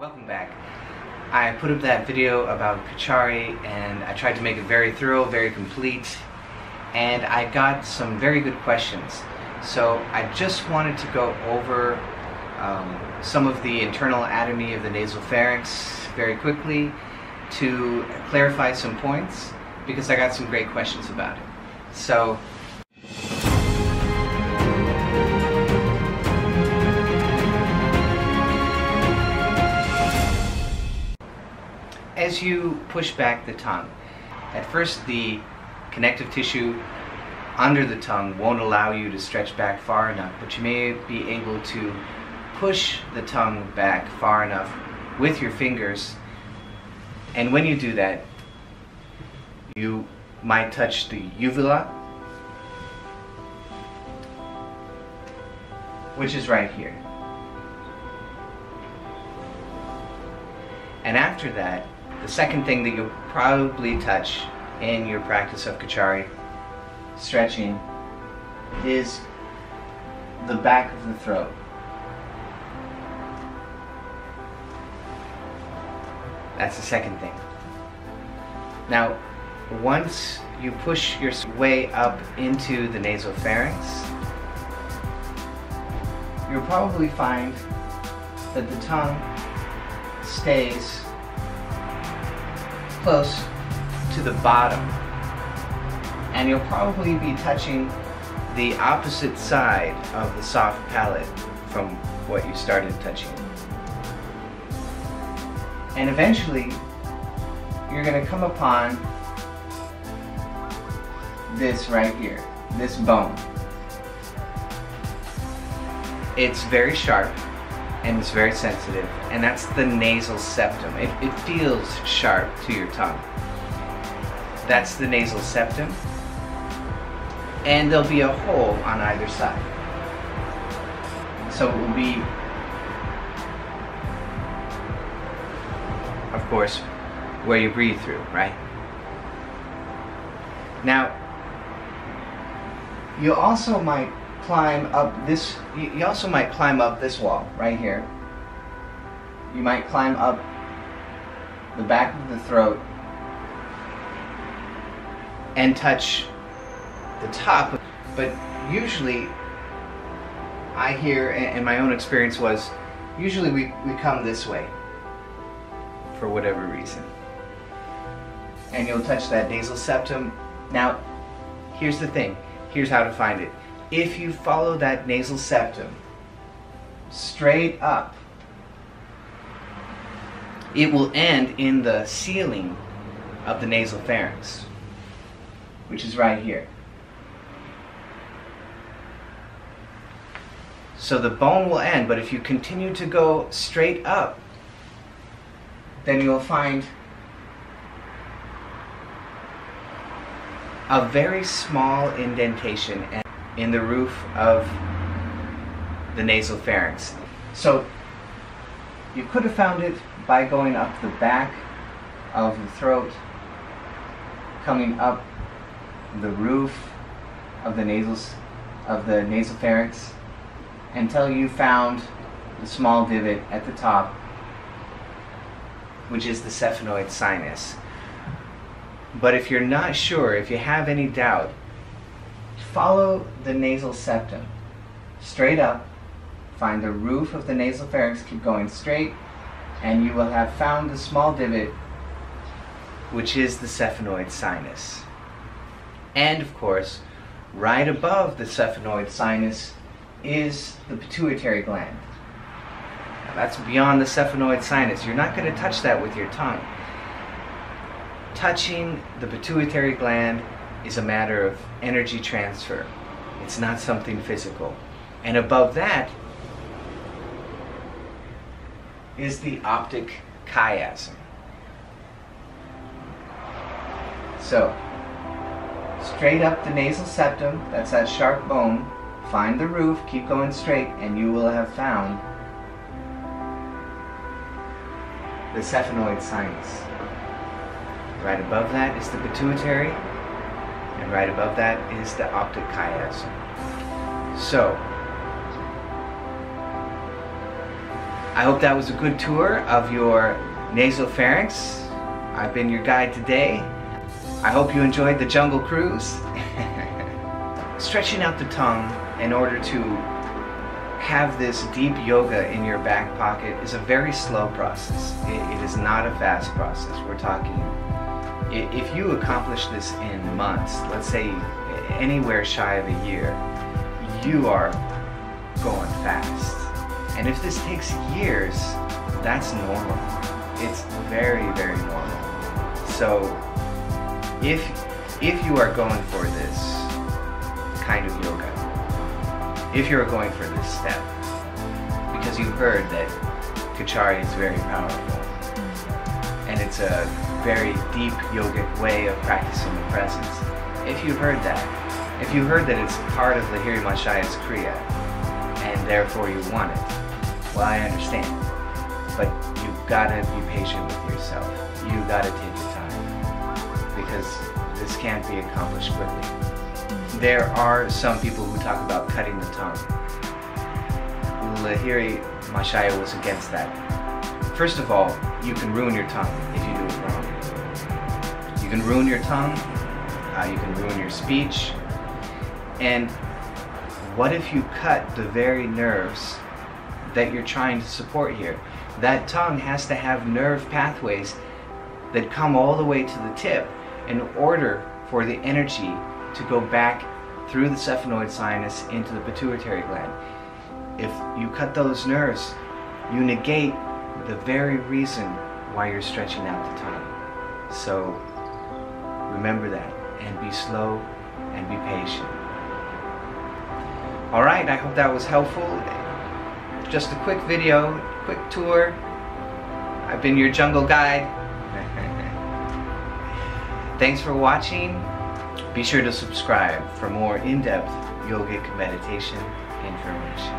Welcome back. I put up that video about Kachari and I tried to make it very thorough, very complete, and I got some very good questions. So I just wanted to go over some of the internal anatomy of the nasopharynx very quickly to clarify some points because I got some great questions about it. So as you push back the tongue, at first the connective tissue under the tongue won't allow you to stretch back far enough, but you may be able to push the tongue back far enough with your fingers, and when you do that you might touch the uvula, which is right here. And after that, the second thing that you'll probably touch in your practice of Kachari stretching is the back of the throat. That's the second thing. Now, once you push your way up into the nasopharynx, you'll probably find that the tongue stays close to the bottom, and you'll probably be touching the opposite side of the soft palate from what you started touching. And eventually you're going to come upon this right here, this bone. It's very sharp and it's very sensitive, and that's the nasal septum. It feels sharp to your tongue. That's the nasal septum, and there'll be a hole on either side. So it will be, of course, where you breathe through, right? Now, you also might climb up this, you also might climb up this wall right here. You might climb up the back of the throat and touch the top, but usually I hear, and my own experience was, usually we come this way for whatever reason. And you'll touch that nasal septum. Now, here's the thing, here's how to find it. If you follow that nasal septum straight up, it will end in the ceiling of the nasal pharynx, which is right here. So the bone will end, but if you continue to go straight up, then you'll find a very small indentation in the roof of the nasal pharynx. So you could have found it by going up the back of the throat, coming up the roof of the nasopharynx until you found the small divot at the top, which is the sphenoid sinus. But if you're not sure, if you have any doubt, follow the nasal septum straight up, find the roof of the nasopharynx, keep going straight, and you will have found the small divot, which is the sphenoid sinus. And of course, right above the sphenoid sinus is the pituitary gland. Now, that's beyond the sphenoid sinus. You're not going to touch that with your tongue. Touching the pituitary gland is a matter of energy transfer. It's not something physical. And above that is the optic chiasm. So, straight up the nasal septum, that's that sharp bone, find the roof, keep going straight, and you will have found the sphenoid sinus. Right above that is the pituitary, and right above that is the optic chiasm. So, I hope that was a good tour of your nasopharynx. I've been your guide today. I hope you enjoyed the jungle cruise. Stretching out the tongue in order to have this deep yoga in your back pocket is a very slow process. It is not a fast process. We're talking, if you accomplish this in months, let's say anywhere shy of a year, you are going fast. And if this takes years, that's normal. It's very, very normal. So if you are going for this kind of yoga, if you're going for this step, because you've heard that Kachari is very powerful, and it's a very deep yogic way of practicing the presence. If you heard that it's part of Lahiri Machaya's Kriya, and therefore you want it, well, I understand. But you've got to be patient with yourself. You've got to take your time, because this can't be accomplished quickly. There are some people who talk about cutting the tongue. Lahiri Machaya was against that. First of all, you can ruin your tongue if you do it wrong. You can ruin your tongue, you can ruin your speech, and what if you cut the very nerves that you're trying to support here? That tongue has to have nerve pathways that come all the way to the tip in order for the energy to go back through the sphenoid sinus into the pituitary gland. If you cut those nerves, you negate the very reason why you're stretching out the tongue. So remember that, and be slow and be patient. Alright, I hope that was helpful. Just a quick video, quick tour. I've been your jungle guide. Thanks for watching. Be sure to subscribe for more in-depth yogic meditation information.